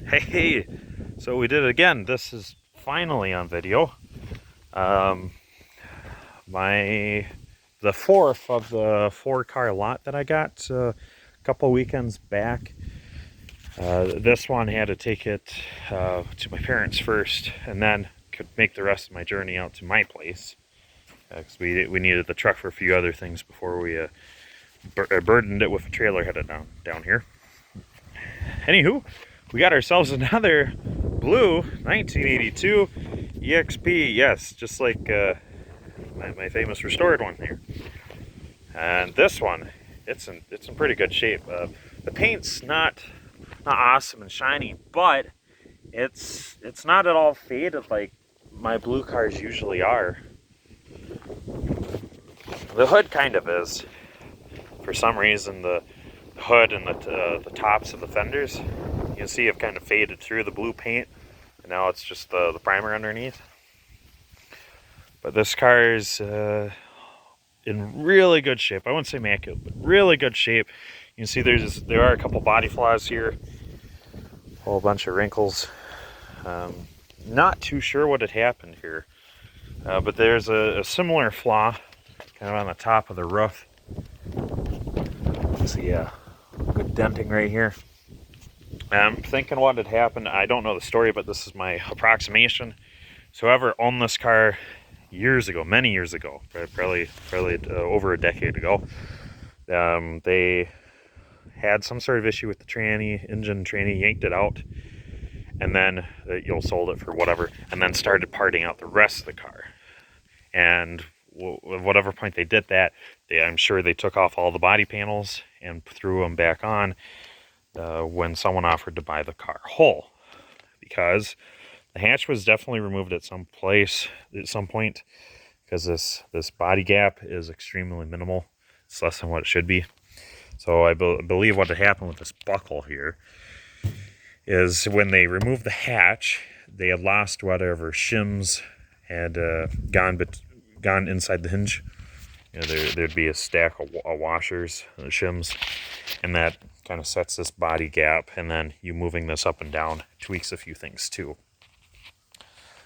Hey, so we did it again. This is finally on video. Um, the fourth of the 4-car lot that I got a couple weekends back. This one had to take it to my parents first, and then could make the rest of my journey out to my place because we needed the truck for a few other things before we burdened it with a trailer headed down here. Anywho, we got ourselves another blue 1982 EXP. Yes, just like my famous restored one here. And this one, it's in pretty good shape. The paint's not awesome and shiny, but it's not at all faded like my blue cars usually are. The hood kind of is. For some reason, the hood and the tops of the fenders, you can see have kind of faded through the blue paint, and now it's just the primer underneath. But this car is in really good shape. I wouldn't say immaculate, but really good shape. You can see there are a couple body flaws here, a whole bunch of wrinkles. Not too sure what had happened here, but there's a similar flaw kind of on the top of the roof. So yeah, good denting right here. I'm thinking what had happened. I don't know the story, but this is my approximation. So whoever owned this car years ago, many years ago, probably over a decade ago, they had some sort of issue with the engine tranny, yanked it out, and then sold it for whatever, and then started parting out the rest of the car. And at whatever point they did that, I'm sure they took off all the body panels and threw them back on when someone offered to buy the car whole, because the hatch was definitely removed at some point, because this body gap is extremely minimal. It's less than what it should be. So I believe what had happened with this buckle here is when they removed the hatch, they had lost whatever shims had gone inside the hinge. You know, there'd be a stack of washers, shims, and that kind of sets this body gap, and then you moving this up and down tweaks a few things too.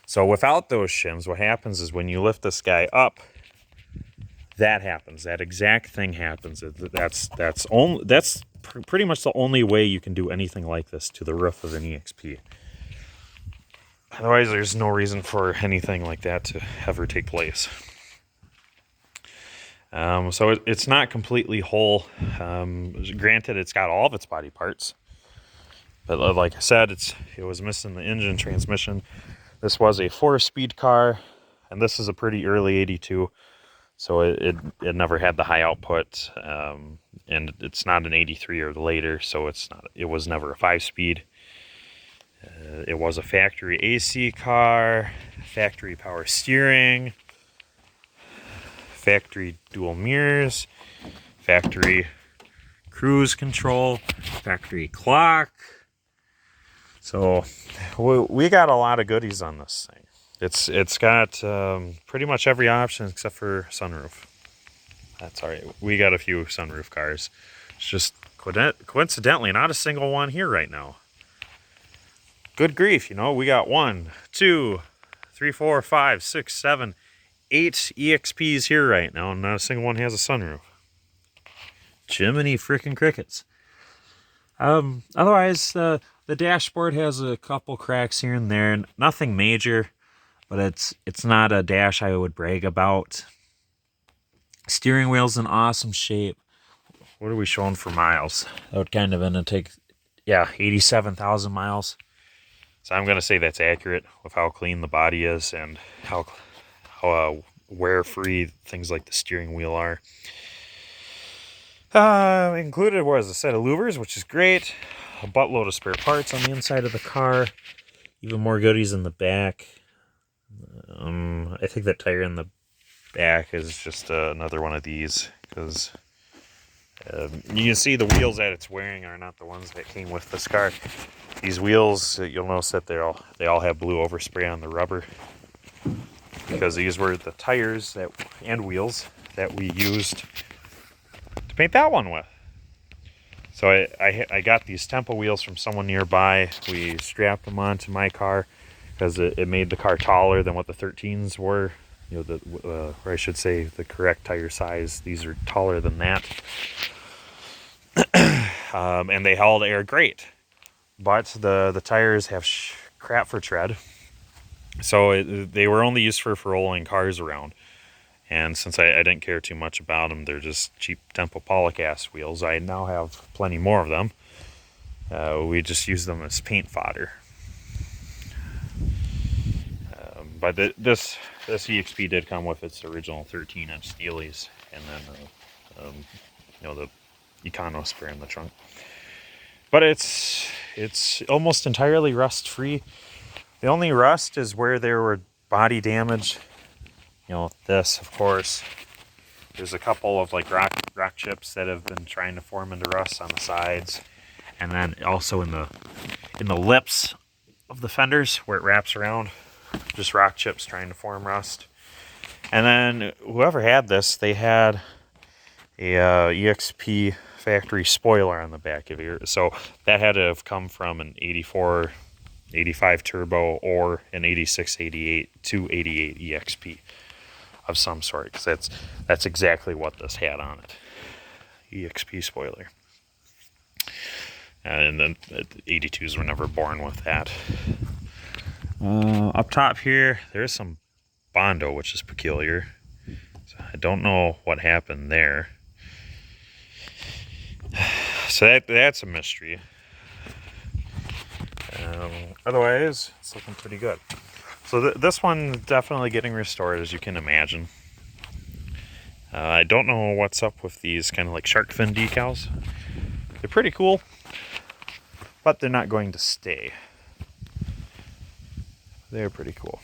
So without those shims, what happens is when you lift this guy up, that happens. That exact thing happens. That's pretty much the only way you can do anything like this to the roof of an EXP. Otherwise, there's no reason for anything like that to ever take place. So it's not completely whole. Granted, it's got all of its body parts, but like I said, it was missing the engine, transmission. This was a 4-speed car, and this is a pretty early 82, so it never had the high output, and it's not an 83 or later, so it was never a 5-speed. It was a factory AC car, factory power steering, factory dual mirrors, factory cruise control, factory clock. So we got a lot of goodies on this thing. It's got pretty much every option except for sunroof. That's all right. We got a few sunroof cars. It's just coincidentally not a single one here right now. Good grief, we got 1, 2, 3, 4, 5, 6, 7, 8 EXPs here right now, and not a single one has a sunroof. Jiminy frickin' crickets. Otherwise, the dashboard has a couple cracks here and there. Nothing major, but it's not a dash I would brag about. Steering wheel's in awesome shape. What are we showing for miles? That would kind of end up take, 87,000 miles. So I'm going to say that's accurate with how clean the body is and how wear-free things like the steering wheel are. Included was a set of louvers, which is great. A buttload of spare parts on the inside of the car. Even more goodies in the back. I think that tire in the back is just another one of these, because you can see the wheels that it's wearing are not the ones that came with this car. These wheels, you'll notice that they all have blue overspray on the rubber, because these were the tires and wheels that we used to paint that one with. So I got these Tempo wheels from someone nearby. We strapped them onto my car because it made the car taller than what the 13s were. You know, or I should say the correct tire size. These are taller than that. And they held air great. But the tires have crap for tread. So they were only used for rolling cars around. And since I didn't care too much about them, they're just cheap Tempo Polycast wheels. I now have plenty more of them. We just use them as paint fodder. But this EXP did come with its original 13-inch Steelies, and then you know, the Econo spare in the trunk. But it's almost entirely rust free. The only rust is where there were body damage. You know, this, of course. There's a couple of like rock chips that have been trying to form into rust on the sides, and then also in the lips of the fenders where it wraps around, just rock chips trying to form rust. And then whoever had this, they had a EXP factory spoiler on the back of it, so that had to have come from an 84, 85 turbo or an 86, 88, 288 EXP. Of some sort, because that's exactly what this had on it. EXP spoiler. And then the 82s were never born with that. Up top here, there's some Bondo, which is peculiar. So I don't know what happened there. So that's a mystery. Otherwise, it's looking pretty good. So this one definitely getting restored, as you can imagine. I don't know what's up with these kind of like shark fin decals. They're pretty cool, but they're not going to stay. They're pretty cool.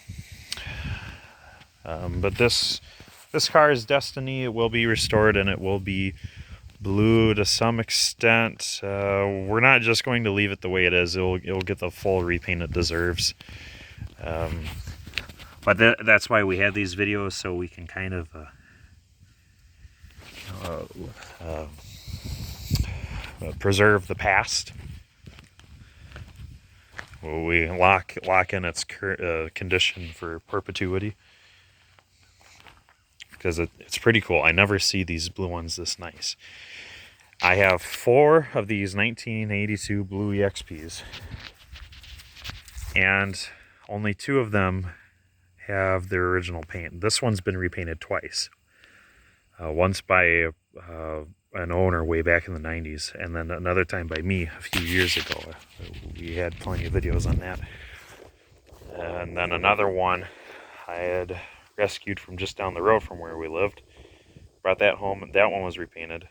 But this car's destiny, it will be restored, and it will be blue to some extent. We're not just going to leave it the way it is. It'll get the full repaint it deserves. But that's why we had these videos, so we can kind of preserve the past. We lock in its condition for perpetuity, because it's pretty cool. I never see these blue ones this nice. I have 4 of these 1982 blue EXPs, and only 2 of them have their original paint. This one's been repainted twice. Once by an owner way back in the 90s, and then another time by me a few years ago. We had plenty of videos on that. And then another one I had rescued from just down the road from where we lived. Brought that home, and that one was repainted.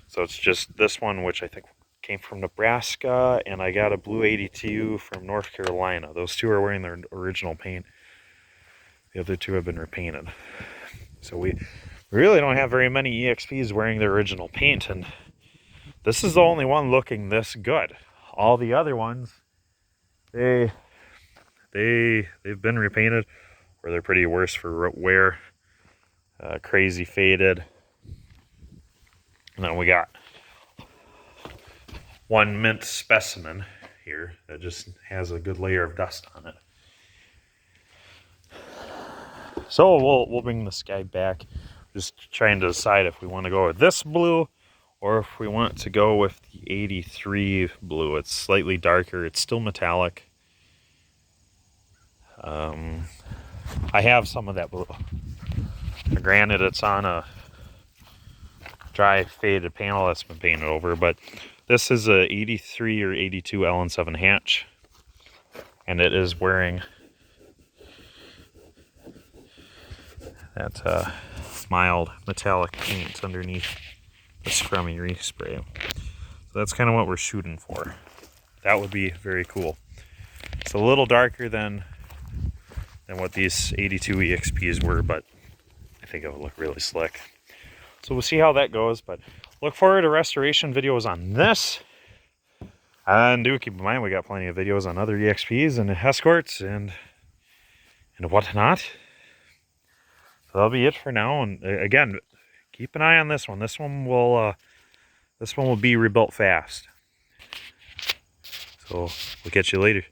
So it's just this one, which I think came from Nebraska, and I got a blue 82 from North Carolina. Those 2 are wearing their original paint. The other 2 have been repainted. So we really don't have very many EXPs wearing their original paint, and this is the only one looking this good. All the other ones, they've been repainted, or they're pretty worse for wear. Crazy faded. And then we got one mint specimen here that just has a good layer of dust on it. So we'll bring this guy back. Just trying to decide if we want to go with this blue or if we want to go with the 83 blue. It's slightly darker. It's still metallic. I have some of that blue. Granted, it's on a dry faded panel that's been painted over, but this is a 83 or 82 LN7 hatch, and it is wearing that mild metallic paint underneath the scrummy respray. So that's kind of what we're shooting for. That would be very cool. It's a little darker than what these 82 EXPs were, but I think it would look really slick. So we'll see how that goes, but look forward to restoration videos on this. And do keep in mind, we got plenty of videos on other EXPs and Escorts and whatnot. So that'll be it for now. And again, keep an eye on this one. This one will This one will be rebuilt fast. So we'll catch you later.